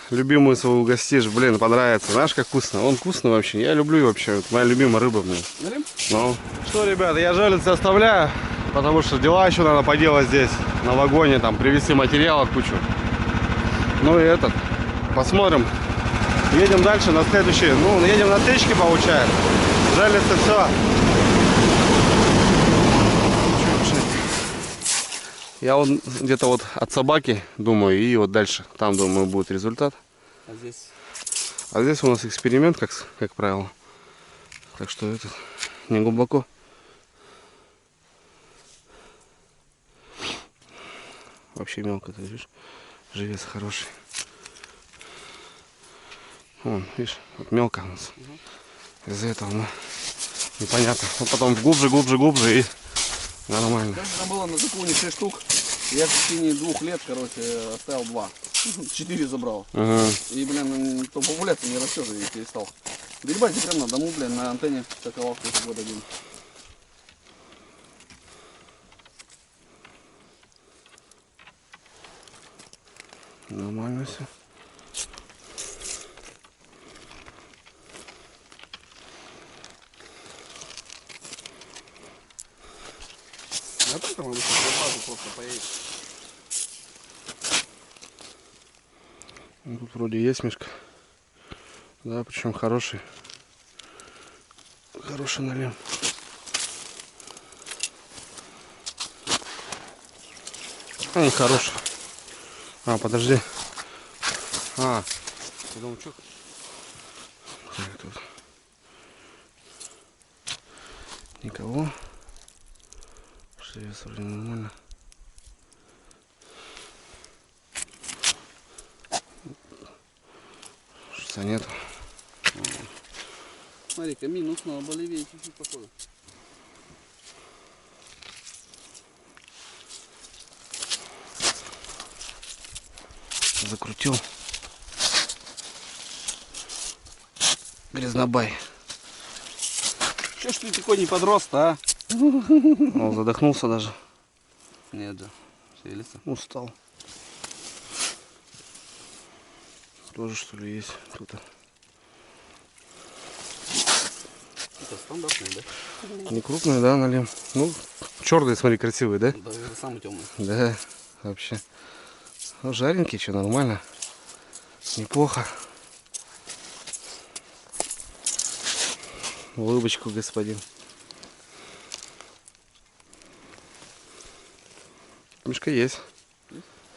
Любимую свою угостишь, блин, понравится. Знаешь, как вкусно? Он вкусный вообще. Я люблю вообще. Вот моя любимая рыба, блин. Налим? Ну. Что, ребята, я жалиться оставляю, потому что дела еще надо поделать здесь, на вагоне, там, привезти материалов кучу. Ну и этот, посмотрим. Едем дальше на следующий, ну, едем на тычки, получается. Жалится все. Я вот где-то вот от собаки, думаю, и вот дальше. Там, думаю, будет результат. А здесь? А здесь у нас эксперимент, как правило. Так что это не глубоко. Вообще мелко, ты видишь? Живец хороший. Вон, видишь, вот мелко у нас. Из-за этого, ну, непонятно. Ну, потом глубже и нормально. Там было на законе 6 штук. Я в течение 2 лет, короче, оставил 2. 4 забрал. Ага. И, блин, то популяция не растет, и перестал. Гребать прям на дому, блин, на антенне такова какой-то год один. Нормально все. А так там надо сразу просто поедешь. Ну, тут вроде есть мишка. Да, причем хороший. Хороший налим. А, не хороший. А, подожди. А, я думаю, что? Так, тут. Никого. Живец вроде нормально. Шуса нету. Смотри-ка, минус, но болевее чуть-чуть походу. Закрутил. Грязнобай. Че ж ты такой не подрос-то, а? Он задохнулся даже. Нет, да. Шевелится. Устал. Тоже что ли есть кто-то. Это стандартный, да? Не крупный, да, налим. Ну, черный, смотри, красивый, да? Да, это самый темный. Да, вообще. Ну, жаренький, что нормально. Неплохо. Улыбочку, господин. Мишка есть.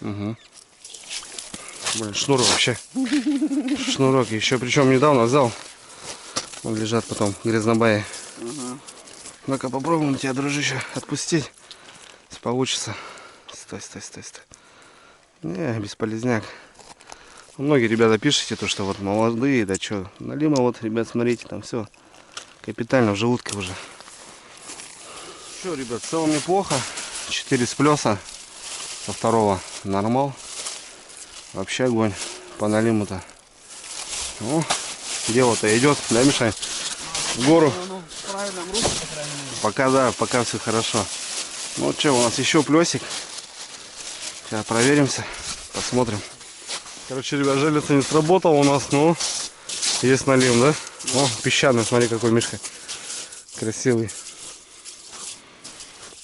Угу. Блин, шнур вообще. Шнурок еще, причем недавно взял. Он лежат потом грязнобаи. Ага. Ну-ка попробуем тебя, дружище, отпустить. Если получится. Стой. Не, бесполезняк. Многие ребята пишите, то, что вот молодые, да что. Налима вот, ребят, смотрите, там все капитально в желудке уже. Что, ребят, в целом неплохо. 4 с плюса. Со второго нормал. Вообще огонь по налиму-то. Ну, дело-то идет, да, Мишань? В гору. Ну, в правильном русле, по крайней мере. Пока да, пока все хорошо. Ну что, у нас еще плесик. Сейчас проверимся, посмотрим. Короче, ребят, железо не сработало у нас, но есть налим, да? О, песчаный, смотри, какой мишка. Красивый.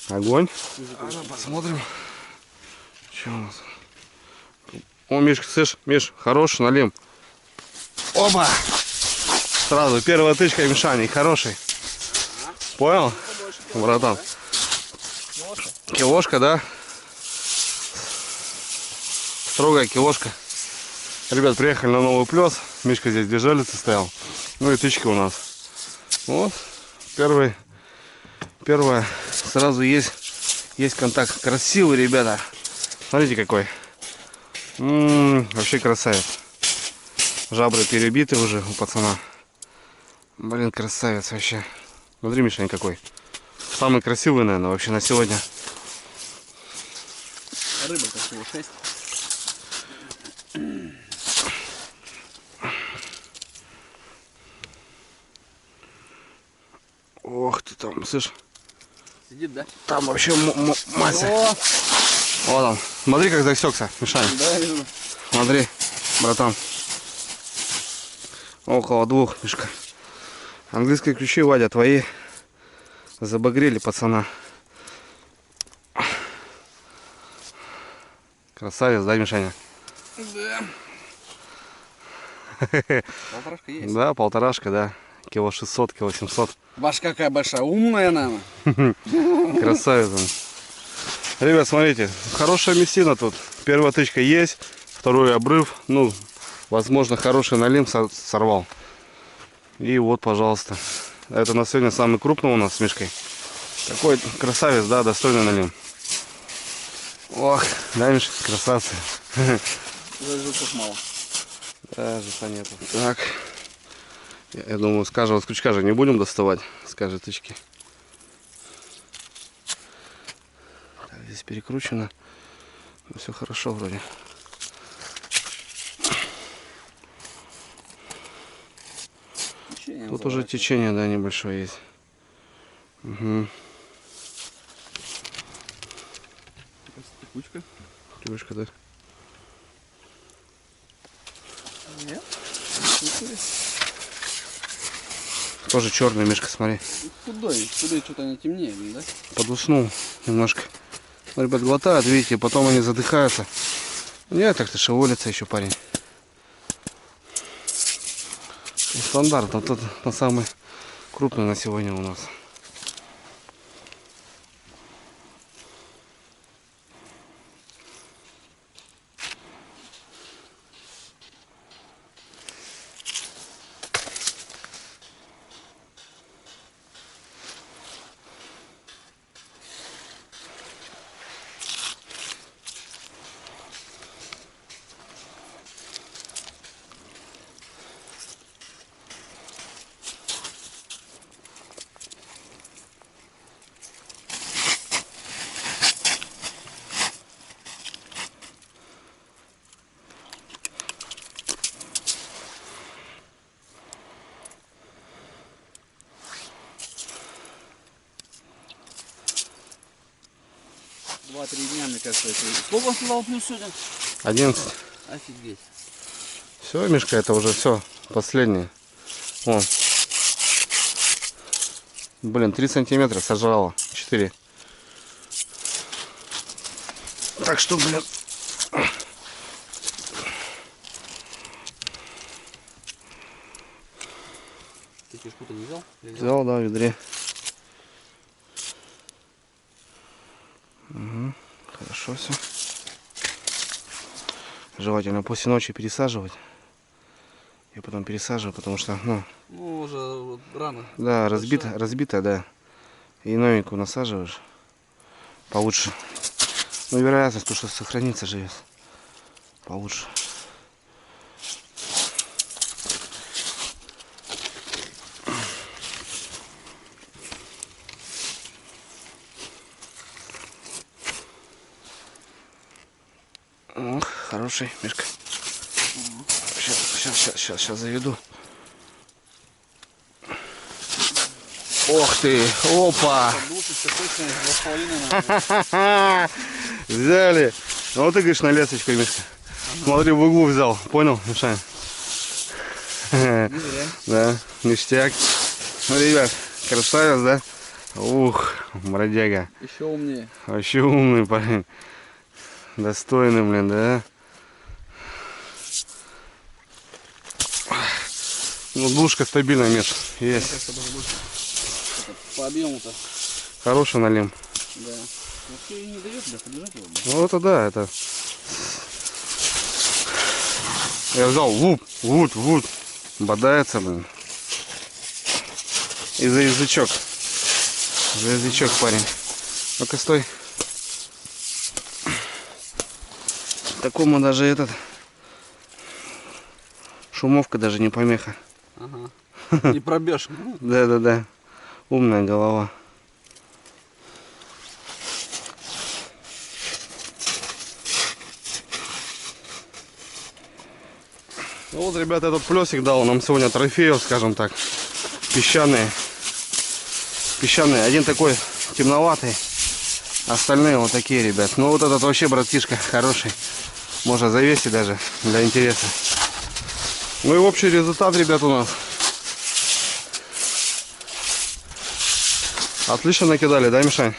Огонь. Посмотрим. Что у нас? О, Мишка, слышь, Миш, хороший налим. Оба! Сразу первая тычка Мишани, хороший. Понял? Братан. Килошка, да? Строгая килошка. Ребят, приехали на новый плес. Мишка здесь где железо стоял. Ну и тычки у нас. Вот. Первая. Сразу есть контакт. Красивый, ребята. Смотрите какой. Вообще красавец. Жабры перебиты уже у пацана. Блин, красавец вообще. Смотри, Мишень, какой. Самый красивый, наверное, вообще на сегодня. Рыба-то всего 6. Ох ты там, слышь. Сидит, да? Там вообще мася. О, Вот он. Смотри, как засекся, Мишань. да, вижу. Смотри, братан. Около 2, Мишка. Английские ключи, Вадя, твои. Забагрели пацана. Красавец, да, Мишаня? Да. Полторашка есть. Да, полторашка, да. Кило 600, кило 700. Башка какая большая, умная, наверное. Красавец он. Ребят, смотрите, хорошая мясина тут. Первая тычка есть, второй обрыв. Ну, возможно, хороший налим сорвал. И вот, пожалуйста. Это на сегодня самый крупный у нас с Мишкой. Такой красавец, да, достойный налим. Ох, да, Миша, красавцы. Жучков мало. Даже понятно. Так. Я думаю, с каждого крючка же не будем доставать. С каждой тычки. Так, здесь перекручено. Все хорошо вроде. Течение Тут уже называется. течение, да, небольшое есть. Угу. Текучка. Текучка, да. Нет? Тоже черный, Мишка, смотри. Худой что-то они темнее, да? Подуснул немножко. Ну, ребят, глотают, видите, потом они задыхаются. Нет, так-то шевелится еще парень. И стандарт, вот тот самый крупный на сегодня у нас. Два-три дня, мне кажется, это... Сколько он сказал плюс сегодня? 11. Офигеть. Все, Мишка, это уже все. Последнее. Вон. Блин, 3 сантиметра сожрало. 4. Так что, блин. Ты кишку-то не взял? Взял, да, в ведре. Угу. Хорошо все. Желательно после ночи пересаживать. Я потом пересаживаю, потому что, ну, Ну, уже вот рано. да, Большая. разбито, да. И новенькую насаживаешь получше. Ну, вероятность, потому что сохранится живет получше. Ох, хороший, Мишка. Сейчас заведу. Ох ты, опа! Подушечка точно 2,5. Взяли. Ну вот ты говоришь на лесочку, Мишка. Смотри, в углу взял. Понял, Миша? Да, ништяк. Ну, ребят, красавец, да? Ух, бродяга. Еще умнее. Вообще умный парень. Достойный, блин, да? Ну, душка стабильная, Миш. Есть. Кажется, даже больше. По объему-то. Хороший налим. Да. Вообще и не дает, да, подержать его. Ну, это да, это... Я взял вуд. Бодается, блин. И за язычок. За язычок, парень. Ну-ка, стой. Такому даже этот... Шумовка даже не помеха. Ага. Не пробежь. Да. Умная голова. Ну вот, ребята, этот плесик дал нам сегодня трофеев, скажем так. Песчаные. Один такой темноватый. Остальные вот такие, ребят. Ну вот этот вообще, братишка, хороший. Можно завесить даже для интереса. Ну и общий результат, ребят, у нас. Отлично накидали, да, Мишань?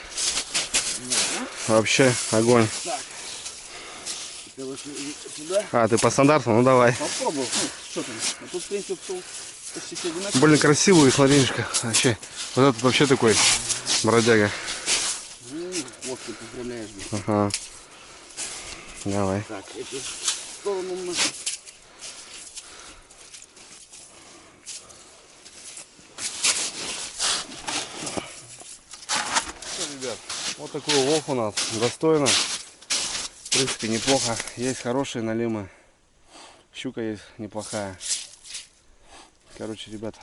Вообще огонь. Сюда. А, ты по стандарту? Ну давай. Попробуй. Ну, что там? А тут, в принципе, почти все одинаковые. Блин, красивый, смотри, Мишка. Вообще. Вот этот вообще такой бродяга. Вот ты поздравляешь. Ага. Давай. Так, эту сторону мы... Ребят, вот такой улов у нас. Достойно. принципе, неплохо. Есть хорошие налимы. Щука есть неплохая. Короче, ребят,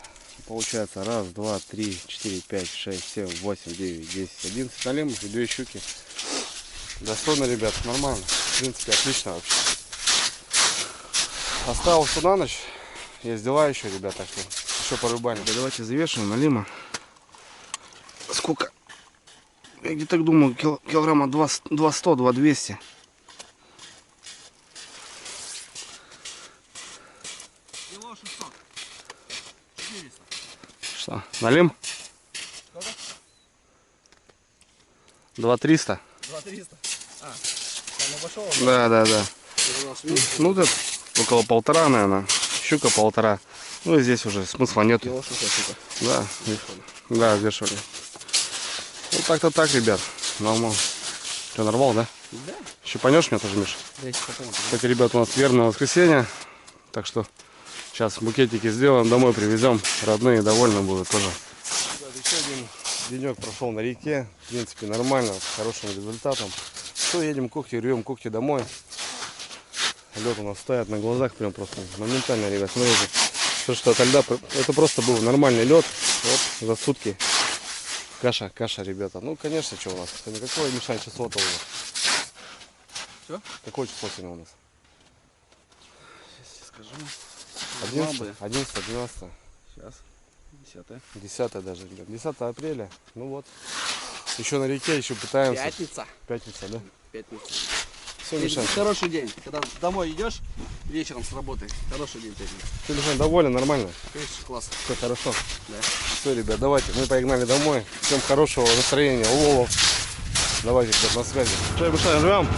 получается 1, 2, 3, 4, 5, 6, 7, 8, 9, 10, 11 налимов и 2 щуки. Достойно, ребят, нормально. В принципе, отлично вообще. Осталось на ночь. Есть дела еще, ребят, так что еще порубаем. Давайте завешиваем налима. Сколько? Я где-то думаю, килограмма 200, 2200. Кило 600. 400. Что, налим? 2300. 2300. А, там обошел? Да. У нас Ну, это около 1,5, наверное. Щука 1,5. Ну, и здесь уже смысла нет. кило 600, сука. Да, да, вешали. Вот так-то так, ребят. Нормально. Что, нарвал, да? Да. Еще понешь меня тоже, Миша? Дайте потом. Кстати, ребят, у нас верное воскресенье. Так что сейчас букетики сделаем, домой привезем. Родные довольны будут тоже. Ребят, еще один денек прошел на реке. В принципе, нормально, с хорошим результатом. Все, едем когти, рвем когти домой. Лед у нас стоит на глазах, прям просто моментально, ребят, смотрите. То, что от льда, это просто был нормальный лед. Вот, за сутки. Каша, ребята. Ну, конечно, что у нас? Какое, Миша, число-то у нас? Что? Какое число сегодня у нас? Сейчас скажу. 11, 12. Сейчас. 10. 10 даже, ребят. 10 апреля. Ну вот. Еще на реке, еще пытаемся. Пятница. Пятница, да? Пятница. Все, Миша. Хороший день. Когда домой идешь вечером с работы. Хороший день пятница. Ты, Миша, доволен, нормально? Конечно, классно. Все хорошо. Да. Все, ребят, давайте. Мы погнали домой. Всем хорошего настроения, уловов. Давайте, ребят, на связи. Что, Миша, живем?